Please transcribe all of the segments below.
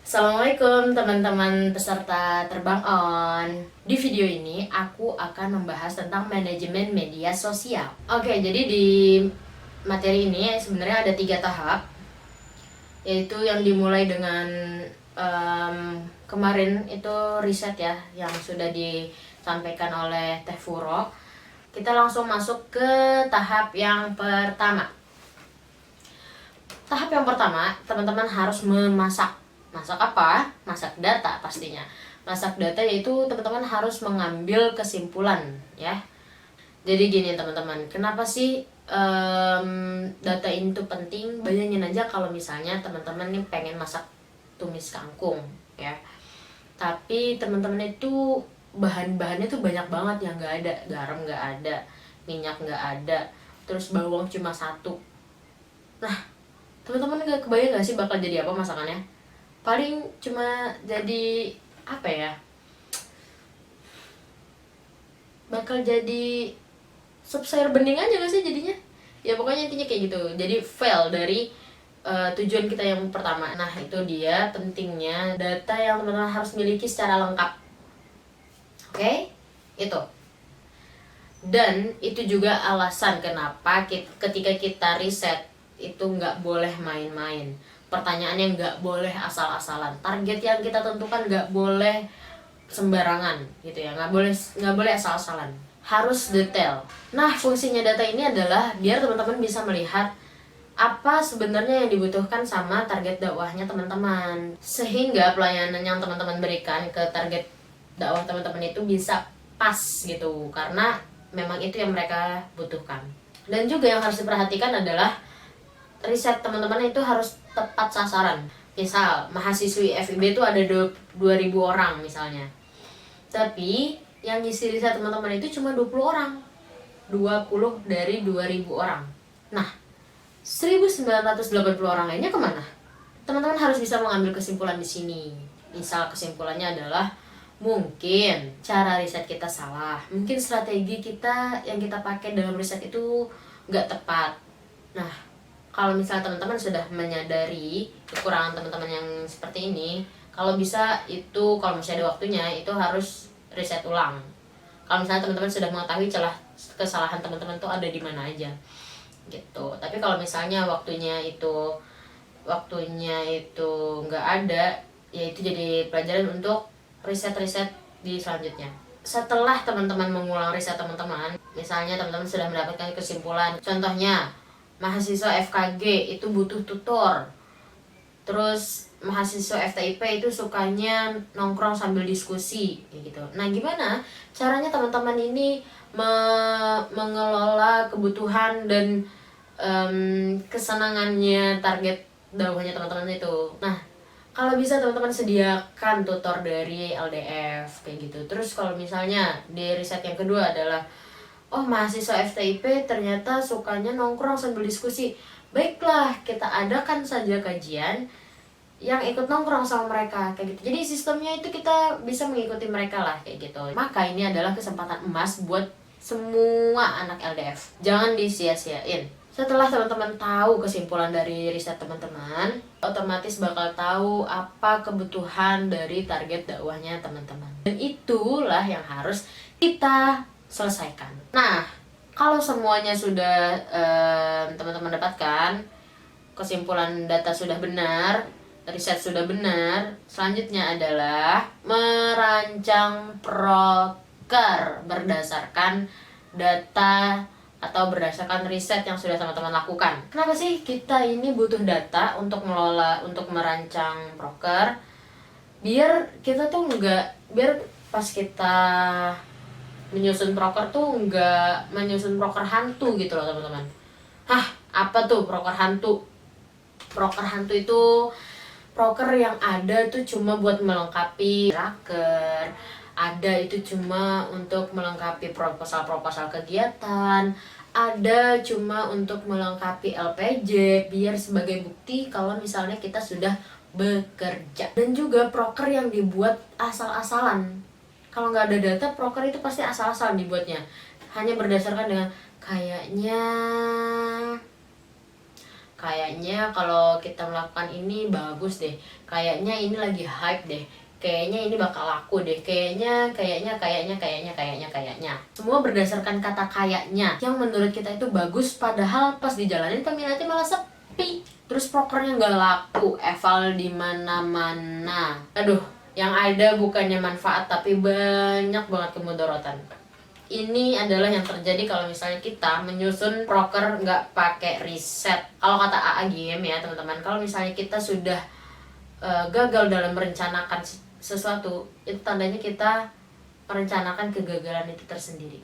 Assalamualaikum teman-teman peserta Terbang On. Di video ini aku akan membahas tentang manajemen media sosial. Oke, jadi di materi ini sebenarnya ada 3 tahap, yaitu yang dimulai dengan kemarin itu riset ya, yang sudah disampaikan oleh Teh Furo. Kita langsung masuk ke tahap yang pertama. Tahap yang pertama, teman-teman harus memasak. Masak apa? Masak data pastinya. Masak data yaitu teman-teman harus mengambil kesimpulan ya. Jadi gini teman-teman, kenapa sih data ini tuh penting? Bayangin aja kalau misalnya teman-teman nih pengen masak tumis kangkung ya. Tapi teman-teman itu bahan-bahannya tuh banyak banget yang nggak ada. Garam nggak ada, minyak nggak ada, terus bawang cuma 1. Nah, teman-teman nggak kebayang nggak sih bakal jadi apa masakannya? Paling cuma jadi apa ya, bakal jadi sup sayur bening aja gak sih jadinya ya, pokoknya intinya kayak gitu. Jadi fail dari tujuan kita yang pertama. Nah, itu dia pentingnya data yang teman-teman harus miliki secara lengkap. Oke, itu. Dan itu juga alasan kenapa ketika kita riset itu nggak boleh main-main. Pertanyaannya nggak boleh asal-asalan. Target yang kita tentukan nggak boleh sembarangan gitu ya, nggak boleh asal-asalan. Harus detail. Nah, fungsinya data ini adalah biar teman-teman bisa melihat apa sebenarnya yang dibutuhkan sama target dakwahnya teman-teman, sehingga pelayanan yang teman-teman berikan ke target dakwah teman-teman itu bisa pas gitu, karena memang itu yang mereka butuhkan. Dan juga yang harus diperhatikan adalah riset teman-teman itu harus tepat sasaran. Misal mahasiswi FIB itu ada 2.000 orang misalnya, tapi yang ngisi riset teman-teman itu cuma 20 orang, 20 dari 2.000 orang. Nah, 1.980 orang lainnya kemana? Teman-teman harus bisa mengambil kesimpulan di sini. Misal kesimpulannya adalah mungkin cara riset kita salah, mungkin strategi kita yang kita pakai dalam riset itu nggak tepat. Nah, kalau misalnya teman-teman sudah menyadari kekurangan teman-teman yang seperti ini, kalau bisa itu, kalau misalnya ada waktunya, itu harus riset ulang. Kalau misalnya teman-teman sudah mengetahui celah kesalahan teman-teman itu ada di mana aja gitu. Tapi kalau misalnya waktunya itu nggak ada, ya itu jadi pelajaran untuk riset-riset di selanjutnya. Setelah teman-teman mengulang riset teman-teman, misalnya teman-teman sudah mendapatkan kesimpulan, contohnya mahasiswa FKG itu butuh tutor, terus mahasiswa FTIP itu sukanya nongkrong sambil diskusi kayak gitu. Nah, gimana caranya teman-teman ini mengelola kebutuhan dan kesenangannya target dakwahnya teman-teman itu? Nah, kalau bisa teman-teman sediakan tutor dari LDF kayak gitu. Terus kalau misalnya di riset yang kedua adalah, oh, mahasiswa FTIP ternyata sukanya nongkrong sambil diskusi. Baiklah, kita adakan saja kajian yang ikut nongkrong sama mereka kayak gitu. Jadi sistemnya itu kita bisa mengikuti mereka lah kayak gitu. Maka ini adalah kesempatan emas buat semua anak LDF. Jangan disia-siain. Setelah teman-teman tahu kesimpulan dari riset teman-teman, otomatis bakal tahu apa kebutuhan dari target dakwahnya teman-teman. Dan itulah yang harus kita selesaikan. Nah, kalau semuanya sudah teman-teman dapatkan, kesimpulan data sudah benar, riset sudah benar, selanjutnya adalah merancang proker berdasarkan data atau berdasarkan riset yang sudah teman-teman lakukan. Kenapa sih kita ini butuh data untuk merancang proker? Biar kita tuh biar pas kita menyusun proker tuh nggak menyusun proker hantu gitu loh teman-teman. Hah, apa tuh proker hantu? Proker hantu itu proker yang ada tuh cuma buat melengkapi raker, ada itu cuma untuk melengkapi proposal kegiatan, ada cuma untuk melengkapi LPJ biar sebagai bukti kalau misalnya kita sudah bekerja. Dan juga proker yang dibuat asal-asalan. Kalau nggak ada data, proker itu pasti asal-asalan dibuatnya, hanya berdasarkan dengan kayaknya kalau kita melakukan ini bagus deh, kayaknya ini lagi hype deh, kayaknya ini bakal laku deh, kayaknya. Semua berdasarkan kata kayaknya yang menurut kita itu bagus, padahal pas dijalanin peminatnya malah sepi. Terus prokernya nggak laku, eval di mana-mana. Aduh, yang ada bukannya manfaat tapi banyak banget kemudorotan. Ini adalah yang terjadi kalau misalnya kita menyusun proker nggak pakai riset. Kalau kata AAGM ya teman-teman, kalau misalnya kita sudah gagal dalam merencanakan sesuatu, itu tandanya kita merencanakan kegagalan itu tersendiri.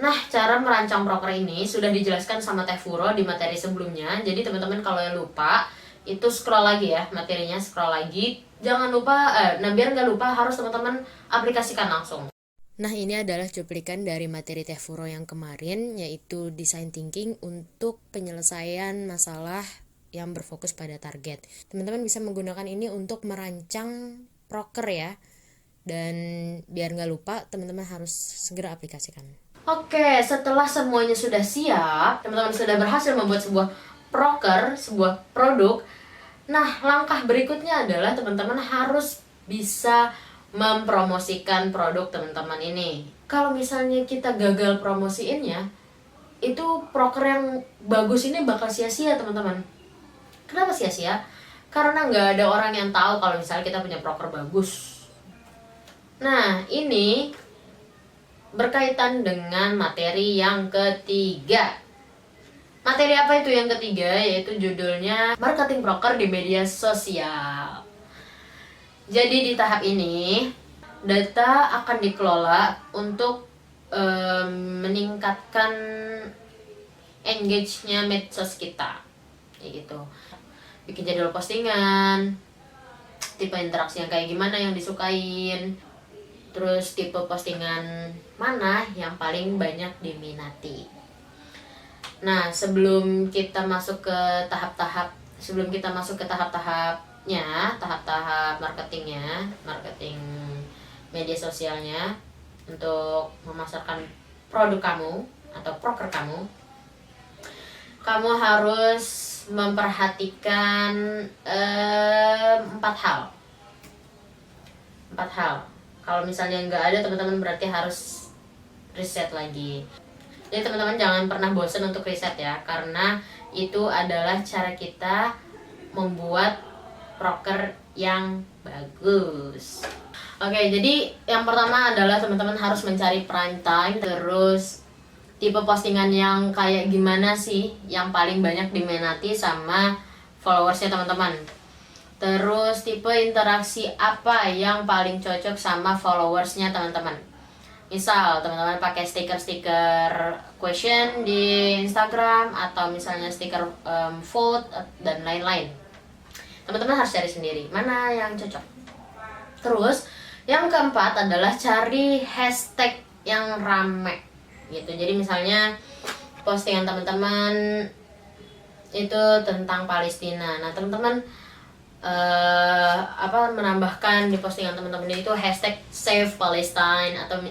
Nah, cara merancang proker ini sudah dijelaskan sama Teh Furo di materi sebelumnya. Jadi teman-teman kalau yang lupa, itu scroll lagi ya materinya, scroll lagi. Jangan lupa, biar nggak lupa harus teman-teman aplikasikan langsung. Nah, ini adalah cuplikan dari materi Teh Furo yang kemarin, yaitu design thinking untuk penyelesaian masalah yang berfokus pada target. Teman-teman bisa menggunakan ini untuk merancang proker ya. Dan biar nggak lupa, teman-teman harus segera aplikasikan. Oke, setelah semuanya sudah siap, teman-teman sudah berhasil membuat sebuah proker, sebuah produk. Nah, langkah berikutnya adalah teman-teman harus bisa mempromosikan produk teman-teman ini. Kalau misalnya kita gagal promosiinnya, itu proker yang bagus ini bakal sia-sia teman-teman. Kenapa sia-sia? Karena nggak ada orang yang tahu kalau misalnya kita punya proker bagus. Nah, ini berkaitan dengan materi yang ketiga. Materi apa itu yang ketiga? Yaitu judulnya Marketing Proker di Media Sosial. Jadi di tahap ini, data akan dikelola untuk meningkatkan engage-nya medsos kita. Kayak gitu. Bikin jadwal postingan, tipe interaksi yang kayak gimana yang disukain, terus tipe postingan mana yang paling banyak diminati. Nah, sebelum kita masuk ke tahap-tahap tahap marketingnya, marketing media sosialnya untuk memasarkan produk kamu atau proker kamu harus memperhatikan 4 hal. Kalau misalnya nggak ada, teman-teman berarti harus riset lagi. Jadi teman-teman jangan pernah bosan untuk riset ya, karena itu adalah cara kita membuat proker yang bagus. Oke, jadi yang pertama adalah teman-teman harus mencari prime time. Terus tipe postingan yang kayak gimana sih yang paling banyak diminati sama followersnya teman-teman. Terus tipe interaksi apa yang paling cocok sama followersnya teman-teman. Misal teman-teman pakai stiker question di Instagram, atau misalnya stiker vote dan lain-lain. Teman-teman harus cari sendiri mana yang cocok. Terus yang keempat adalah cari hashtag yang rame gitu. Jadi misalnya postingan teman-teman itu tentang Palestina. Nah, teman-teman menambahkan di postingan teman-teman itu hashtag Save Palestine, atau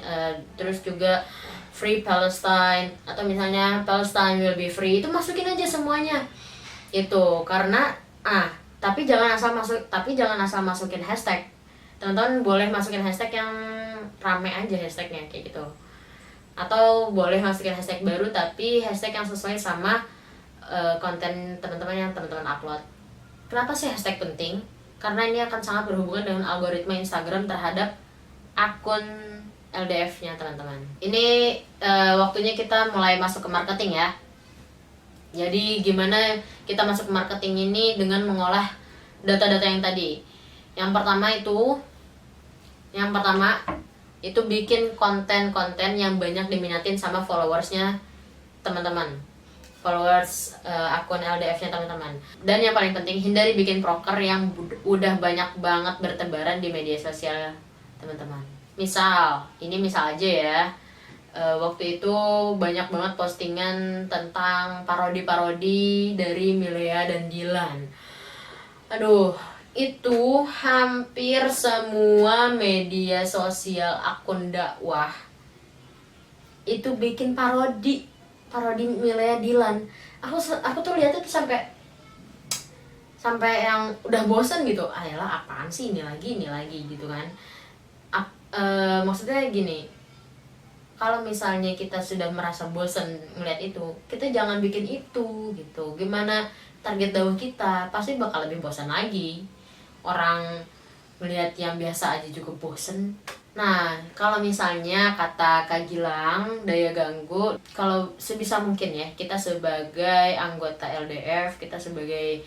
terus juga Free Palestine, atau misalnya Palestine will be free. Itu masukin aja semuanya. Itu karena tapi jangan asal masukin hashtag. Teman-teman boleh masukin hashtag yang rame aja hashtagnya kayak gitu. Atau boleh masukin hashtag baru tapi hashtag yang sesuai sama konten teman-teman yang teman-teman upload. Kenapa sih hashtag penting? Karena ini akan sangat berhubungan dengan algoritma Instagram terhadap akun LDF-nya teman-teman. Ini waktunya kita mulai masuk ke marketing ya. Jadi gimana kita masuk ke marketing ini dengan mengolah data-data yang tadi. Yang pertama itu bikin konten-konten yang banyak diminatin sama followersnya teman-teman. Followers akun LDF-nya teman-teman. Dan yang paling penting, hindari bikin proker yang udah banyak banget bertebaran di media sosial teman-teman. Misal aja ya. Waktu itu banyak banget postingan tentang parodi-parodi dari Milea dan Dilan. Aduh, itu hampir semua media sosial akun dakwah itu bikin parodi Milea Dilan. Aku tuh lihat itu sampai sampai yang udah bosen gitu, ayolah apaan sih ini lagi gitu kan. Maksudnya gini, kalau misalnya kita sudah merasa bosen ngeliat itu, kita jangan bikin itu gitu. Gimana target dakwah kita, pasti bakal lebih bosan lagi. Orang melihat yang biasa aja juga bosen. Nah, kalau misalnya kata Kak Gilang, daya ganggu, kalau sebisa mungkin ya, kita sebagai anggota LDF, kita sebagai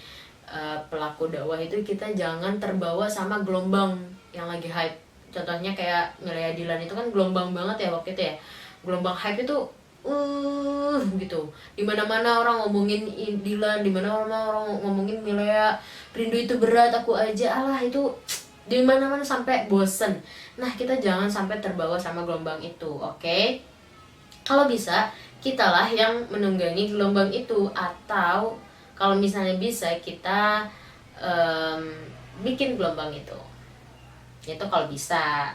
pelaku dakwah itu, kita jangan terbawa sama gelombang yang lagi hype. Contohnya kayak Milea Dilan itu kan gelombang banget ya waktu itu ya. Gelombang hype itu gitu. Dimana-mana orang ngomongin Dilan, dimana orang ngomongin Milea, rindu itu berat, aku aja, alah itu di mana-mana sampai bosen. Nah, kita jangan sampai terbawa sama gelombang itu, oke? Kalau bisa, kitalah yang menunggangi gelombang itu, atau kalau misalnya bisa kita bikin gelombang itu kalau bisa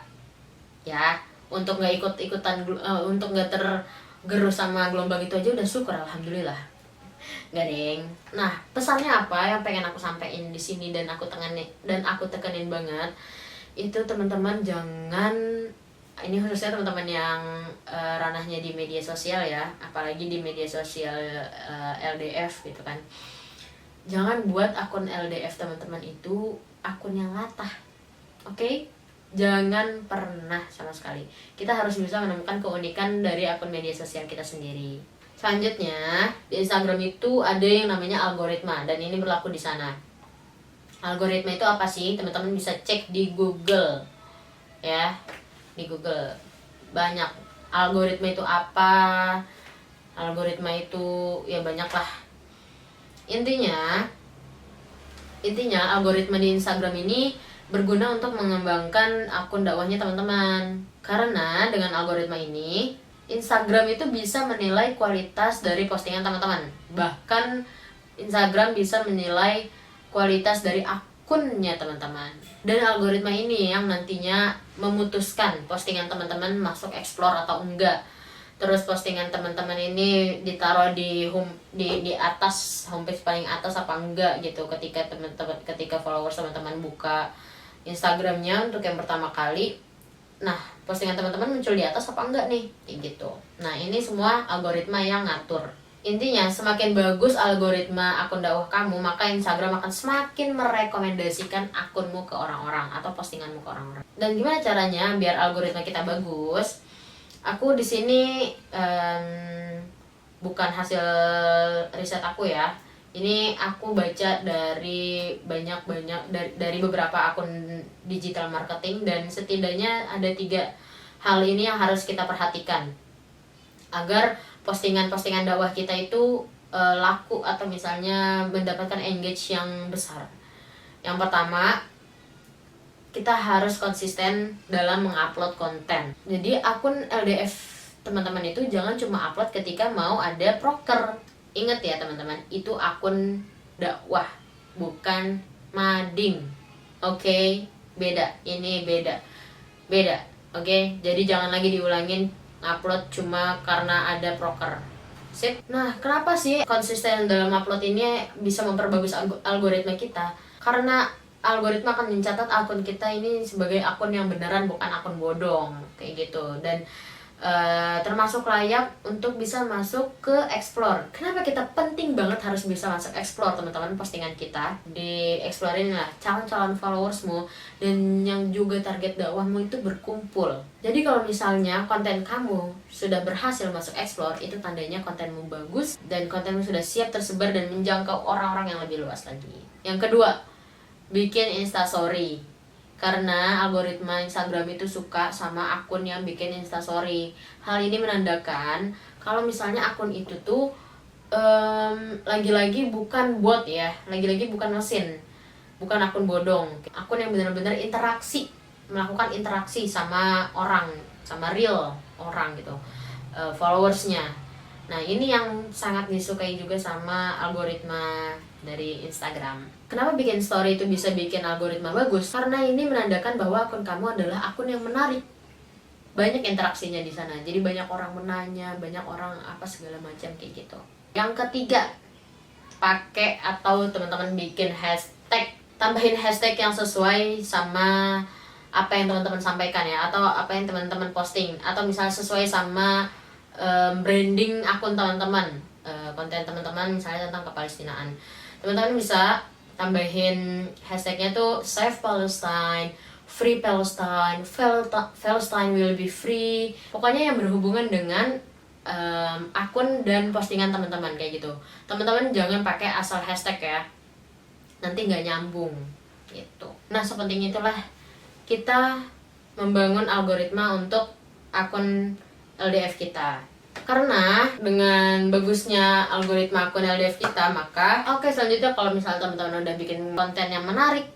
ya. Untuk nggak ikut-ikutan, untuk nggak tergerus sama gelombang itu aja udah syukur, alhamdulillah. Nggak deng. Nah, pesannya apa yang pengen aku sampaikan di sini dan aku tekenin banget itu, teman-teman jangan, ini khususnya teman-teman yang ranahnya di media sosial ya, apalagi di media sosial LDF gitu kan. Jangan buat akun LDF teman-teman itu akun yang latah, oke? Jangan pernah sama sekali. Kita harus bisa menemukan keunikan dari akun media sosial kita sendiri. Selanjutnya, di Instagram itu ada yang namanya algoritma, dan ini berlaku di sana. Algoritma itu apa sih? Teman-teman bisa cek di Google ya, di Google banyak. Algoritma itu apa? Algoritma itu ya banyak lah. Intinya algoritma di Instagram ini berguna untuk mengembangkan akun dakwahnya teman-teman. Karena dengan algoritma ini, Instagram itu bisa menilai kualitas dari postingan teman-teman. Bahkan Instagram bisa menilai kualitas dari akunnya teman-teman. Dan algoritma ini yang nantinya memutuskan postingan teman-teman masuk explore atau enggak. Terus postingan teman-teman ini ditaruh di atas homepage paling atas apa enggak gitu, ketika followers teman-teman buka Instagramnya untuk yang pertama kali. Nah, postingan teman-teman muncul di atas apa enggak nih, kayak gitu. Nah, ini semua algoritma yang ngatur. Intinya, semakin bagus algoritma akun dakwah kamu, maka Instagram akan semakin merekomendasikan akunmu ke orang-orang atau postinganmu ke orang-orang. Dan gimana caranya biar algoritma kita bagus? Aku di sini bukan hasil riset aku ya. Ini aku baca dari dari beberapa akun digital marketing, dan setidaknya ada 3 hal ini yang harus kita perhatikan agar postingan-postingan dakwah kita itu laku atau misalnya mendapatkan engage yang besar. Yang pertama, kita harus konsisten dalam mengupload konten. Jadi akun LDF teman-teman itu jangan cuma upload ketika mau ada proker. Ingat ya teman-teman, itu akun dakwah, bukan mading. Oke? Beda, ini beda. Oke? Jadi jangan lagi diulangin upload cuma karena ada proker. Sip. Nah, kenapa sih konsisten dalam upload ini bisa memperbagus algoritma kita? Karena algoritma akan mencatat akun kita ini sebagai akun yang beneran, bukan akun bodong kayak gitu. Dan termasuk layak untuk bisa masuk ke explore. Kenapa kita penting banget harus bisa masuk explore teman-teman postingan kita? Di explorein lah calon-calon followersmu dan yang juga target dakwahmu itu berkumpul. Jadi kalau misalnya konten kamu sudah berhasil masuk explore, itu tandanya kontenmu bagus dan kontenmu sudah siap tersebar dan menjangkau orang-orang yang lebih luas lagi. Yang kedua, bikin instastory. Karena algoritma Instagram itu suka sama akun yang bikin instastory. Hal ini menandakan kalau misalnya akun itu tuh lagi-lagi bukan bot ya, lagi-lagi bukan mesin, bukan akun bodong, akun yang benar-benar melakukan interaksi sama orang, sama real orang gitu, followersnya. Nah, ini yang sangat disukai juga sama algoritma dari Instagram. Kenapa bikin story itu bisa bikin algoritma bagus? Karena ini menandakan bahwa akun kamu adalah akun yang menarik. Banyak interaksinya di sana. Jadi banyak orang menanya, banyak orang apa segala macam kayak gitu. Yang ketiga, pakai atau teman-teman bikin hashtag, tambahin hashtag yang sesuai sama apa yang teman-teman sampaikan ya, atau apa yang teman-teman posting, atau misalnya sesuai sama branding akun teman-teman, konten teman-teman misalnya tentang kepalestinaan. Teman-teman bisa tambahin hashtagnya tuh Save Palestine, Free Palestine, Palestine will be free. Pokoknya yang berhubungan dengan akun dan postingan teman-teman kayak gitu. Teman-teman jangan pakai asal hashtag ya, nanti nggak nyambung gitu. Nah sepenting itulah kita membangun algoritma untuk akun LDF kita. Karena dengan bagusnya algoritma akun LDF kita, maka selanjutnya kalau misalnya teman-teman udah bikin konten yang menarik,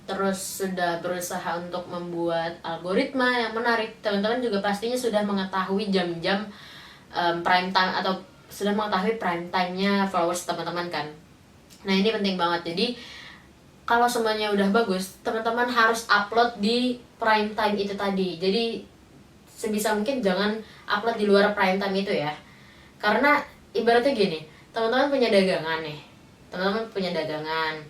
terus sudah berusaha untuk membuat algoritma yang menarik, teman-teman juga pastinya sudah mengetahui jam-jam prime time, atau sudah mengetahui prime time-nya followers teman-teman kan. Nah ini penting banget. Jadi kalau semuanya udah bagus, teman-teman harus upload di prime time itu tadi. Jadi sebisa mungkin jangan upload di luar prime time itu ya. Karena ibaratnya gini, teman-teman punya dagangan nih. Teman-teman punya dagangan.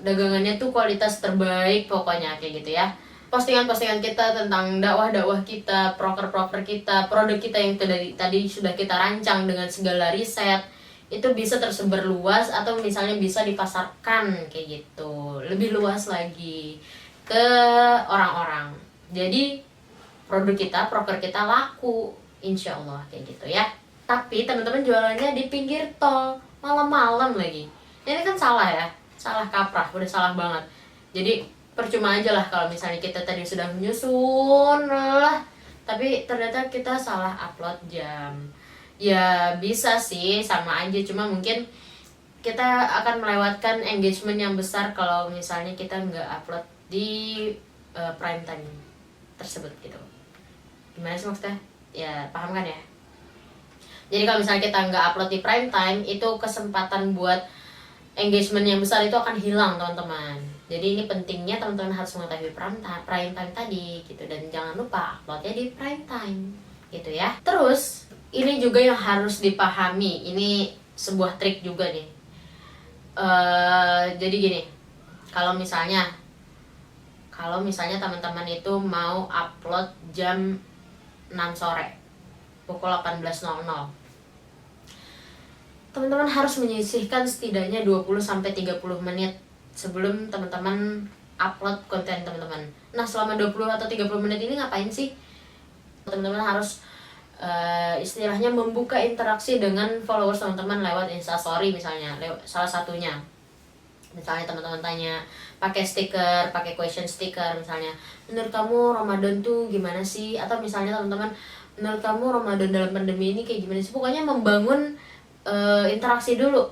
Dagangannya tuh kualitas terbaik pokoknya kayak gitu ya. Postingan-postingan kita tentang dakwah-dakwah kita, proker-proker kita, produk kita yang tadi sudah kita rancang dengan segala riset, itu bisa tersebar luas atau misalnya bisa dipasarkan kayak gitu, lebih luas lagi ke orang-orang. Jadi produk kita, proker kita laku, insya Allah kayak gitu ya. Tapi teman-teman jualannya di pinggir tol, malam-malam lagi. Ini kan salah ya, salah kaprah, udah salah banget. Jadi percuma aja lah kalau misalnya kita tadi sudah menyusun lah, tapi ternyata kita salah upload jam. Ya bisa sih, sama aja, cuma mungkin kita akan melewatkan engagement yang besar kalau misalnya kita nggak upload di prime time tersebut gitu. Gimana sih maksudnya? Ya paham kan ya? Jadi kalau misalnya kita nggak upload di prime time, itu kesempatan buat engagement yang besar itu akan hilang teman-teman. Jadi ini pentingnya teman-teman harus mengetahui prime time tadi gitu, dan jangan lupa uploadnya di prime time gitu ya. Terus ini juga yang harus dipahami, ini sebuah trik juga nih. Jadi gini, kalau misalnya teman-teman itu mau upload jam 6 sore, pukul 18.00, teman-teman harus menyisihkan setidaknya 20-30 menit sebelum teman-teman upload konten teman-teman. Nah selama 20 atau 30 menit ini ngapain sih? Teman-teman harus istilahnya membuka interaksi dengan followers teman-teman lewat Instastory misalnya, salah satunya. Misalnya teman-teman tanya, pakai stiker, pakai question sticker misalnya, menurut kamu Ramadan tuh gimana sih? Atau misalnya teman-teman, menurut kamu Ramadan dalam pandemi ini kayak gimana sih? Pokoknya membangun interaksi dulu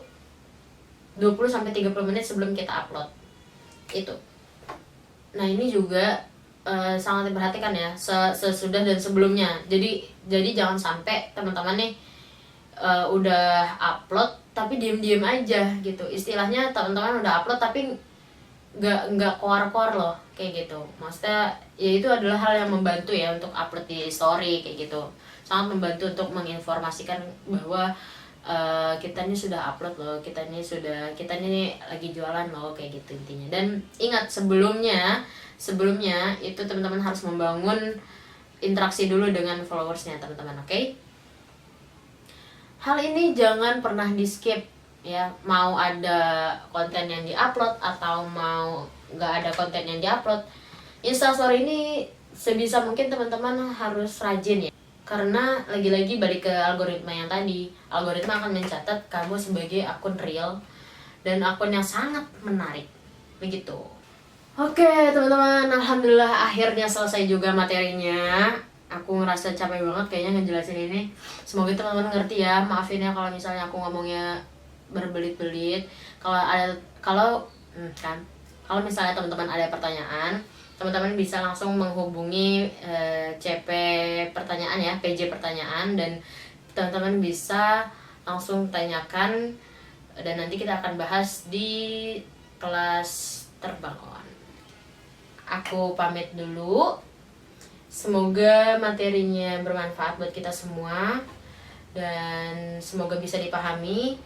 20-30 menit sebelum kita upload itu. Nah ini juga sangat diperhatikan ya, sesudah dan sebelumnya. Jadi jangan sampai teman-teman nih udah upload tapi diem-diem aja gitu. Istilahnya teman-teman udah upload tapi nggak keluar loh kayak gitu. Maksudnya ya itu adalah hal yang membantu ya untuk upload di story kayak gitu. Sangat membantu untuk menginformasikan bahwa kita ini sudah upload loh, kita ini lagi jualan loh kayak gitu intinya. Dan ingat sebelumnya itu teman-teman harus membangun interaksi dulu dengan followersnya teman-teman, oke? Hal ini jangan pernah di skip ya, mau ada konten yang diupload atau mau nggak ada konten yang diupload, Instastory ini sebisa mungkin teman-teman harus rajin ya. Karena lagi-lagi balik ke algoritma yang tadi, algoritma akan mencatat kamu sebagai akun real dan akun yang sangat menarik begitu. Oke teman-teman, alhamdulillah akhirnya selesai juga materinya. Aku ngerasa capek banget kayaknya ngejelasin ini. Semoga teman-teman ngerti ya, maafin ya kalau misalnya aku ngomongnya berbelit-belit. Kalau misalnya teman-teman ada pertanyaan, teman-teman bisa langsung menghubungi CP pertanyaan ya, PJ pertanyaan, dan teman-teman bisa langsung tanyakan dan nanti kita akan bahas di kelas terbang on. Aku pamit dulu. Semoga materinya bermanfaat buat kita semua dan semoga bisa dipahami.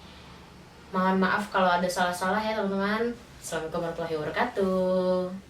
Mohon maaf kalau ada salah-salah ya teman-teman. Assalamualaikum warahmatullahi wabarakatuh.